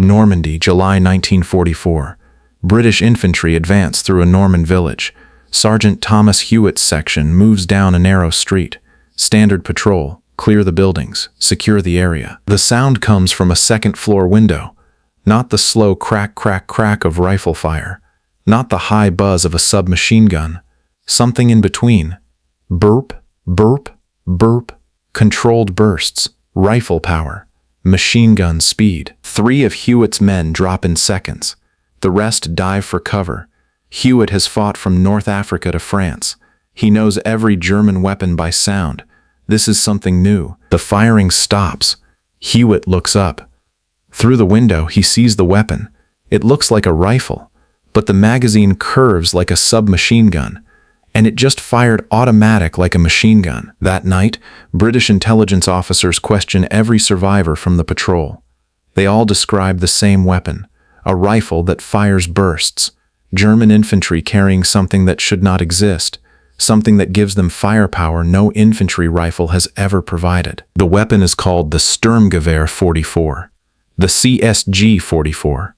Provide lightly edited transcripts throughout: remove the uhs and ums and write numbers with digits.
Normandy, July 1944. British infantry advance through a Norman village. Sergeant Thomas Hewitt's section moves down a narrow street. Standard patrol, clear the buildings, secure the area. The sound comes from a second-floor window. Not the slow crack, crack, crack of rifle fire. Not the high buzz of a submachine gun. Something in between. Burp, burp, burp. Controlled bursts. Rifle power. Machine gun speed. 3 of Hewitt's men drop in seconds. The rest dive for cover. Hewitt has fought from North Africa to France. He knows every German weapon by sound. This is something new. The firing stops. Hewitt looks up. Through the window, he sees the weapon. It looks like a rifle, but the magazine curves like a submachine gun, and it just fired automatic like a machine gun. That night, British intelligence officers question every survivor from the patrol. They all describe the same weapon, a rifle that fires bursts. German infantry carrying something that should not exist, something that gives them firepower no infantry rifle has ever provided. The weapon is called the Sturmgewehr 44, the CSG 44,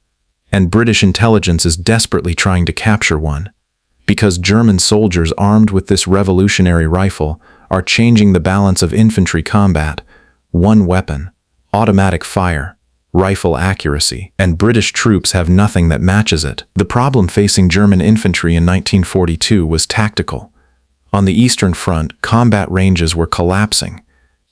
and British intelligence is desperately trying to capture one, because German soldiers armed with this revolutionary rifle are changing the balance of infantry combat. One weapon, automatic fire, rifle accuracy, and British troops have nothing that matches it. The problem facing German infantry in 1942 was tactical. On the Eastern Front, combat ranges were collapsing.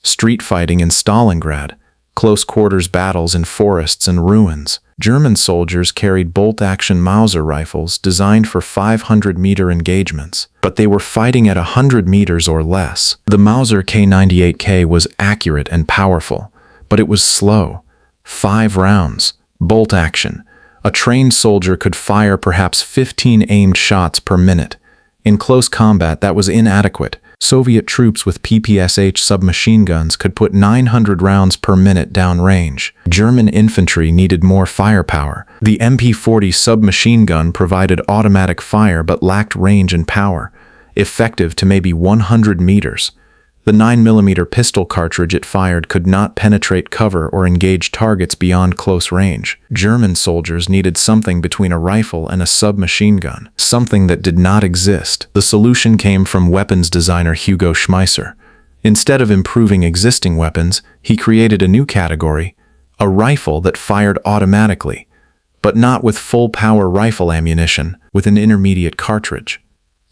Street fighting in Stalingrad, close quarters battles in forests and ruins. German soldiers carried bolt-action Mauser rifles designed for 500-meter engagements, but they were fighting at 100 meters or less. The Mauser K98K was accurate and powerful, but it was slow. 5 rounds, bolt action. A trained soldier could fire perhaps 15 aimed shots per minute. In close combat, that was inadequate. Soviet troops with PPSH submachine guns could put 900 rounds per minute downrange. German infantry needed more firepower. The MP-40 submachine gun provided automatic fire but lacked range and power, effective to maybe 100 meters. The 9mm pistol cartridge it fired could not penetrate cover or engage targets beyond close range. German soldiers needed something between a rifle and a submachine gun, something that did not exist. The solution came from weapons designer Hugo Schmeisser. Instead of improving existing weapons, he created a new category, a rifle that fired automatically, but not with full-power rifle ammunition, with an intermediate cartridge.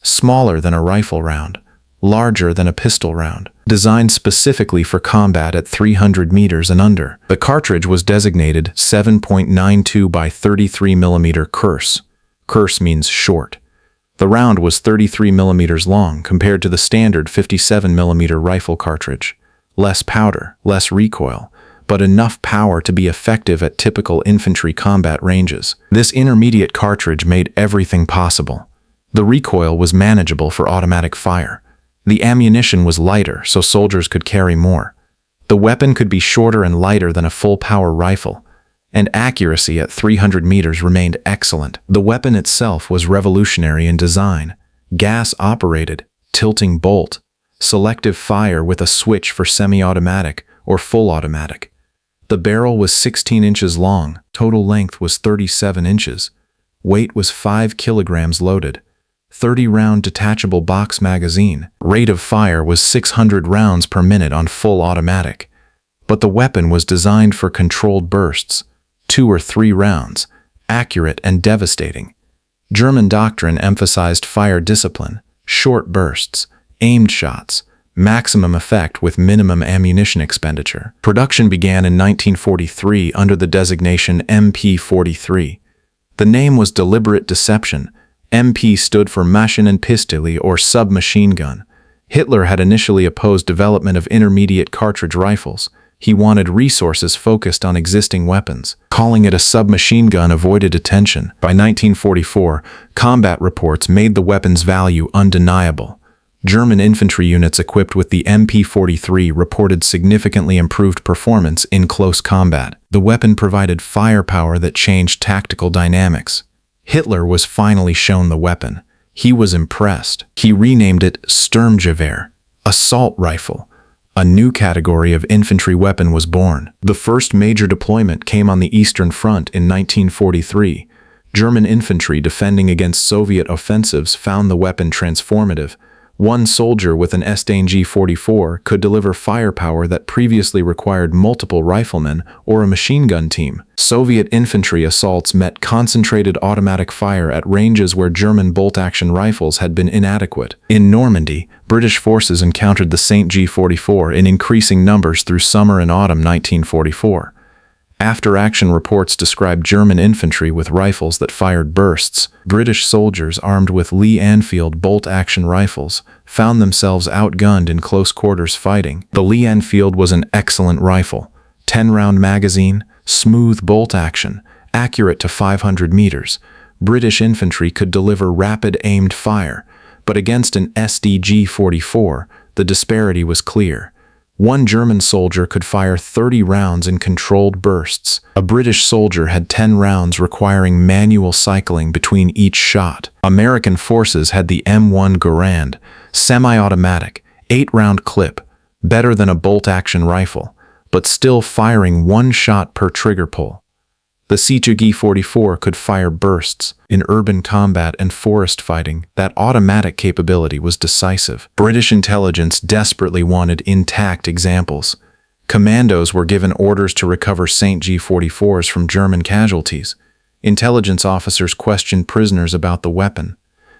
Smaller than a rifle round, larger than a pistol round, designed specifically for combat at 300 meters and under. The cartridge was designated 7.92 by 33mm Kurs. Kurs means short. The round was 33 millimeters long compared to the standard 57mm rifle cartridge. Less powder, less recoil, but enough power to be effective at typical infantry combat ranges. This intermediate cartridge made everything possible. The recoil was manageable for automatic fire. The ammunition was lighter, so soldiers could carry more. The weapon could be shorter and lighter than a full-power rifle, and accuracy at 300 meters remained excellent. The weapon itself was revolutionary in design. Gas-operated, tilting bolt, selective fire with a switch for semi-automatic or full automatic. The barrel was 16 inches long, total length was 37 inches. Weight was 5 kilograms loaded. 30-round detachable box magazine. Rate of fire was 600 rounds per minute on full automatic. But the weapon was designed for controlled bursts, 2 or 3 rounds, accurate and devastating. German doctrine emphasized fire discipline, short bursts, aimed shots, maximum effect with minimum ammunition expenditure. Production began in 1943 under the designation MP-43. The name was deliberate deception. MP stood for Maschinenpistole or submachine gun. Hitler had initially opposed development of intermediate cartridge rifles. He wanted resources focused on existing weapons. Calling it a submachine gun avoided attention. By 1944, combat reports made the weapon's value undeniable. German infantry units equipped with the MP-43 reported significantly improved performance in close combat. The weapon provided firepower that changed tactical dynamics. Hitler was finally shown the weapon. He was impressed. He renamed it Sturmgewehr, assault rifle, A new category of infantry weapon was born. The first major deployment came on the Eastern Front in 1943. German infantry defending against Soviet offensives found the weapon transformative. One soldier with an Sturmgewehr could deliver firepower that previously required multiple riflemen or a machine gun team. Soviet infantry assaults met concentrated automatic fire at ranges where German bolt-action rifles had been inadequate. In Normandy, British forces encountered the Sturmgewehr in increasing numbers through summer and autumn 1944. After-action reports described German infantry with rifles that fired bursts. British soldiers armed with Lee-Enfield bolt-action rifles found themselves outgunned in close-quarters fighting. The Lee-Enfield was an excellent rifle. 10-round magazine, smooth bolt-action, accurate to 500 meters. British infantry could deliver rapid aimed fire, but against an Sturmgewehr, the disparity was clear. One German soldier could fire 30 rounds in controlled bursts. A British soldier had 10 rounds requiring manual cycling between each shot. American forces had the M1 Garand, semi-automatic, 8-round clip, better than a bolt-action rifle, but still firing one shot per trigger pull. The Sturmgewehr could fire bursts. In urban combat and forest fighting, that automatic capability was decisive. British intelligence desperately wanted intact examples. Commandos were given orders to recover Sturmgewehr from German casualties. Intelligence officers questioned prisoners about the weapon.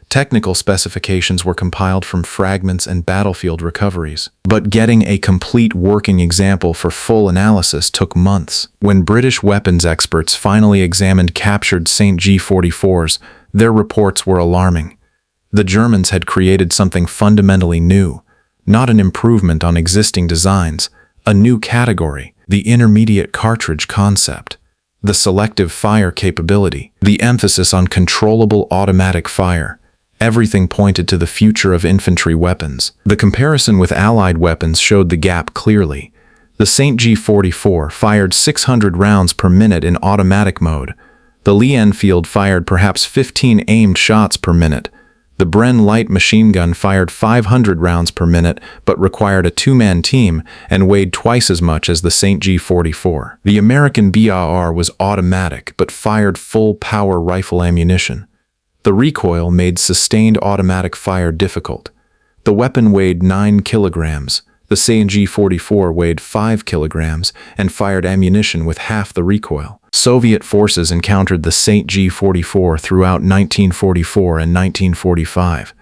Technical specifications were compiled from fragments and battlefield recoveries. But getting a complete working example for full analysis took months. When British weapons experts finally examined captured Sturmgewehr, their reports were alarming. The Germans had created something fundamentally new, not an improvement on existing designs, a new category, the intermediate cartridge concept. The selective fire capability, the emphasis on controllable automatic fire. Everything pointed to the future of infantry weapons. The comparison with Allied weapons showed the gap clearly. The Sturmgewehr fired 600 rounds per minute in automatic mode. The Lee-Enfield fired perhaps 15 aimed shots per minute. The Bren light machine gun fired 500 rounds per minute but required a two-man team and weighed twice as much as the Sturmgewehr. The American BAR was automatic but fired full-power rifle ammunition. The recoil made sustained automatic fire difficult. The weapon weighed 9 kilograms. The Sturmgewehr weighed 5 kilograms and fired ammunition with half the recoil. Soviet forces encountered the Sturmgewehr throughout 1944 and 1945.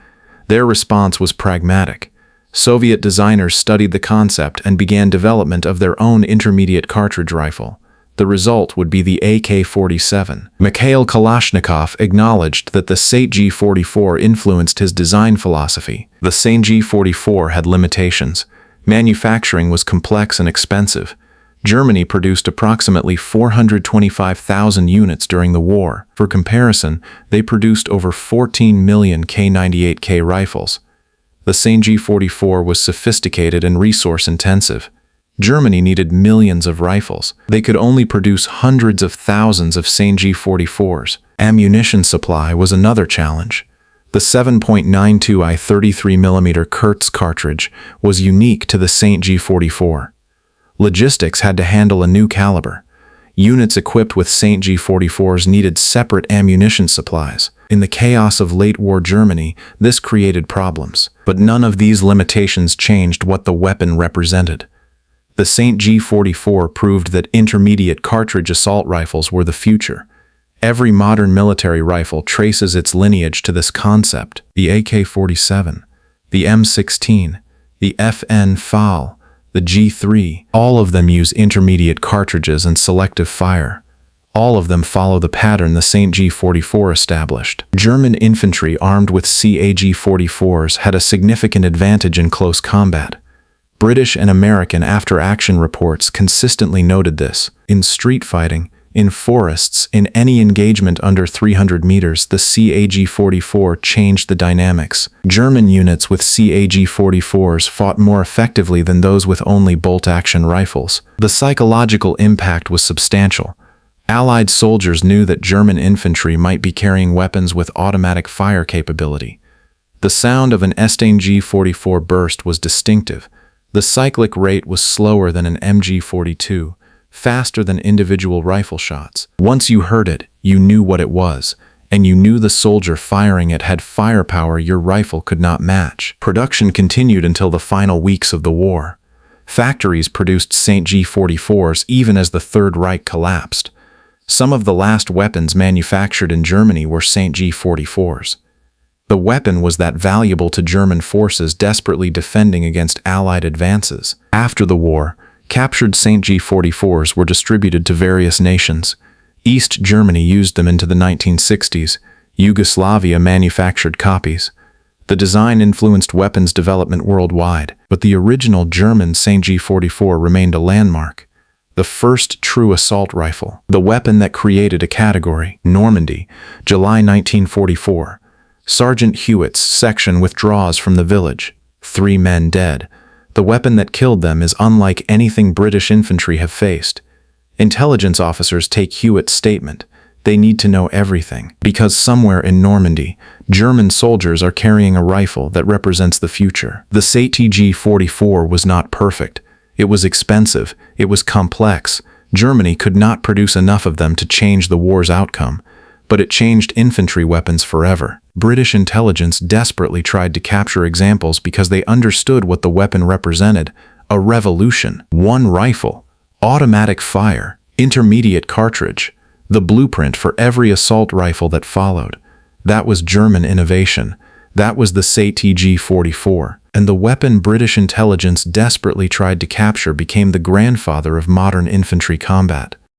Their response was pragmatic. Soviet designers studied the concept and began development of their own intermediate cartridge rifle. The result would be the AK-47. Mikhail Kalashnikov acknowledged that the Sturmgewehr influenced his design philosophy. The Sturmgewehr had limitations. Manufacturing was complex and expensive. Germany produced approximately 425,000 units during the war. For comparison, they produced over 14 million K98K rifles. The Sturmgewehr was sophisticated and resource-intensive. Germany needed millions of rifles. They could only produce hundreds of thousands of Sturmgewehr. Ammunition supply was another challenge. The 7.92 I 33mm Kurz cartridge was unique to the Sturmgewehr. Logistics had to handle a new caliber. Units equipped with Sturmgewehr needed separate ammunition supplies. In the chaos of late-war Germany, this created problems. But none of these limitations changed what the weapon represented. The Sturmgewehr proved that intermediate cartridge assault rifles were the future. Every modern military rifle traces its lineage to this concept. The AK-47, the M16, the FN-FAL, the G3, all of them use intermediate cartridges and selective fire. All of them follow the pattern the Sturmgewehr established. German infantry armed with Sturmgewehr had a significant advantage in close combat. British and American after-action reports consistently noted this. In street fighting, in forests, in any engagement under 300 meters, the Sturmgewehr changed the dynamics. German units with Sturmgewehr fought more effectively than those with only bolt-action rifles. The psychological impact was substantial. Allied soldiers knew that German infantry might be carrying weapons with automatic fire capability. The sound of an Sturmgewehr burst was distinctive. The cyclic rate was slower than an MG42, faster than individual rifle shots. Once you heard it, you knew what it was, and you knew the soldier firing it had firepower your rifle could not match. Production continued until the final weeks of the war. Factories produced St. G44s even as the Third Reich collapsed. Some of the last weapons manufactured in Germany were St. G44s. The weapon was that valuable to German forces desperately defending against Allied advances. After the war, captured St. G44s were distributed to various nations. East Germany used them into the 1960s. Yugoslavia manufactured copies. The design influenced weapons development worldwide, but the original German St. G44 remained a landmark. The first true assault rifle, the weapon that created a category. Normandy, July 1944. Sergeant Hewitt's section withdraws from the village. 3 men dead. The weapon that killed them is unlike anything British infantry have faced. Intelligence officers take Hewitt's statement. They need to know everything, because somewhere in Normandy, German soldiers are carrying a rifle that represents the future. The St. G44 was not perfect. It was expensive. It was complex. Germany could not produce enough of them to change the war's outcome, but it changed infantry weapons forever. British intelligence desperately tried to capture examples because they understood what the weapon represented: a revolution. One rifle, automatic fire, intermediate cartridge, the blueprint for every assault rifle that followed. That was German innovation. That was the St. G44. And the weapon British intelligence desperately tried to capture became the grandfather of modern infantry combat.